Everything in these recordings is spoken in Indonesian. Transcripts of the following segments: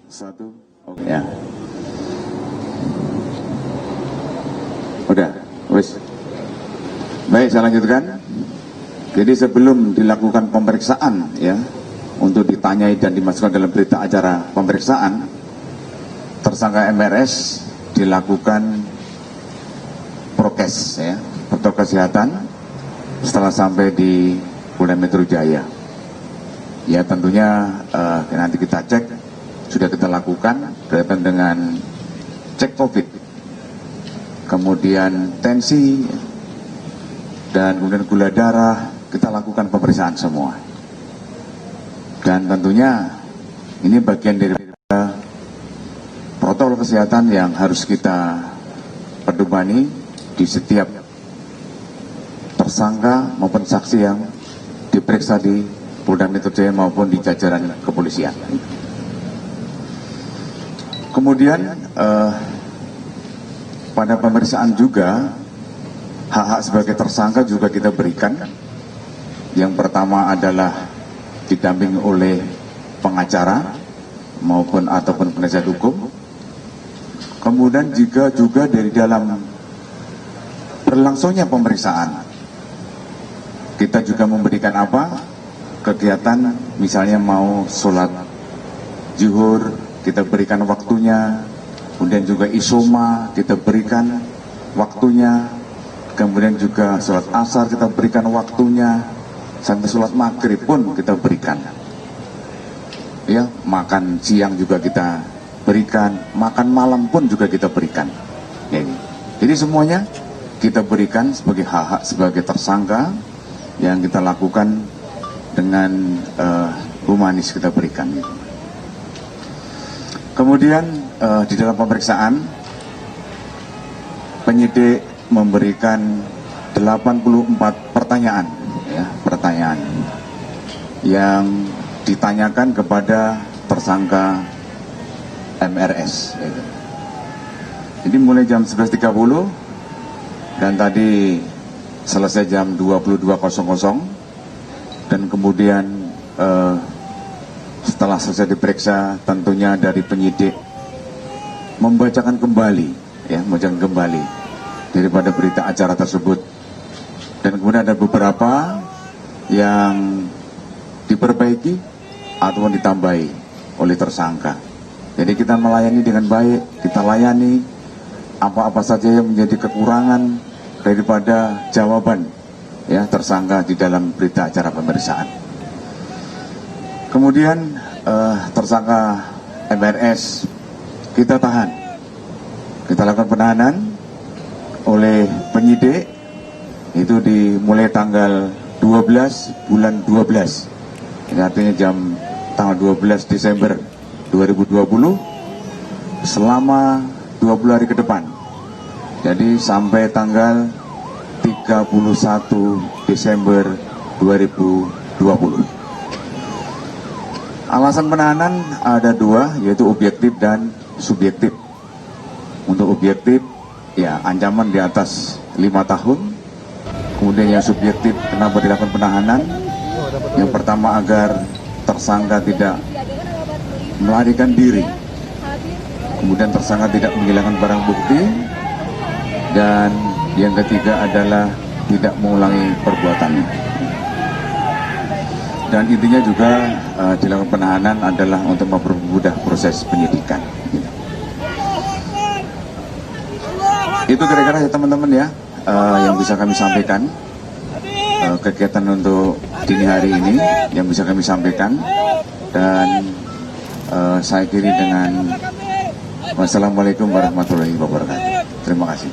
Satu. Oke. Ya. Udah. Wis. Baik, saya lanjutkan. Jadi sebelum dilakukan pemeriksaan ya, untuk ditanyai dan dimasukkan dalam berita acara pemeriksaan, tersangka MRS dilakukan prokes ya, protokol kesehatan setelah sampai di Polda Metro Jaya. Ya tentunya nanti kita cek, sudah kita lakukan berkaitan dengan cek COVID, kemudian tensi, dan kemudian gula darah, kita lakukan pemeriksaan semua. Dan tentunya ini bagian dari protokol kesehatan yang harus kita pedomani di setiap tersangka maupun saksi yang diperiksa di Polda Metro Jaya maupun di jajaran kepolisian. Kemudian pada pemeriksaan juga hak-hak sebagai tersangka juga kita berikan. Yang pertama adalah didampingi oleh pengacara maupun ataupun penasihat hukum. Kemudian juga dari dalam berlangsungnya pemeriksaan, kita juga memberikan apa? Kegiatan, misalnya mau sholat zuhur, kita berikan waktunya. Kemudian juga isoma, kita berikan waktunya. Kemudian juga sholat asar, kita berikan waktunya. Sampai sholat maghrib pun kita berikan. Ya, makan siang juga kita berikan, makan malam pun juga kita berikan. Ya, jadi semuanya kita berikan sebagai hak-hak sebagai tersangka yang kita lakukan dengan humanis kita berikan. Kemudian di dalam pemeriksaan penyidik memberikan 84 pertanyaan, ya, pertanyaan yang ditanyakan kepada tersangka MRS. Ya. Jadi mulai jam 11.30 dan tadi selesai jam 22.00 dan kemudian setelah selesai diperiksa tentunya dari penyidik membacakan kembali, ya, membacakan kembali daripada berita acara tersebut. Dan kemudian ada beberapa yang diperbaiki atau ditambahi oleh tersangka. Jadi kita melayani dengan baik, kita layani apa-apa saja yang menjadi kekurangan daripada jawaban, ya, tersangka di dalam berita acara pemeriksaan. Kemudian tersangka MRS kita tahan, kita lakukan penahanan oleh penyidik itu dimulai tanggal 12 bulan 12. Ini artinya tanggal 12 Desember 2020 selama 20 hari ke depan. Jadi sampai tanggal 31 Desember 2020. Alasan penahanan ada dua, yaitu objektif dan subjektif. Untuk objektif, ya, ancaman di atas 5 tahun. Kemudian yang subjektif, kenapa dilakukan penahanan? Yang pertama agar tersangka tidak melarikan diri, kemudian tersangka tidak menghilangkan barang bukti, dan yang ketiga adalah tidak mengulangi perbuatannya. Dan intinya juga dilakukan penahanan adalah untuk mempermudah proses penyidikan. Itu kira-kira ya teman-teman ya, yang bisa kami sampaikan, kegiatan untuk dini hari ini yang bisa kami sampaikan. Dan saya akhiri dengan wassalamualaikum warahmatullahi wabarakatuh. Terima kasih.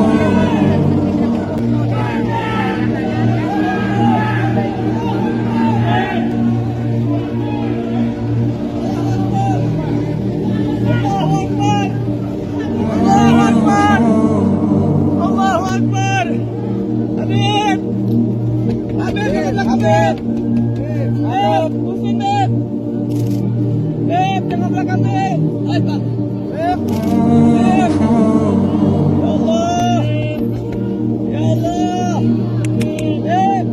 Habis Beb. Beb, pusing Beb. Beb, jangan belakang Beb. Beb. Beb. Ya Allah. Ya Allah. Beb.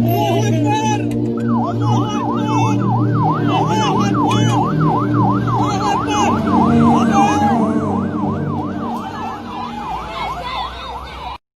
Allahu Akbar. Allahu Akbar.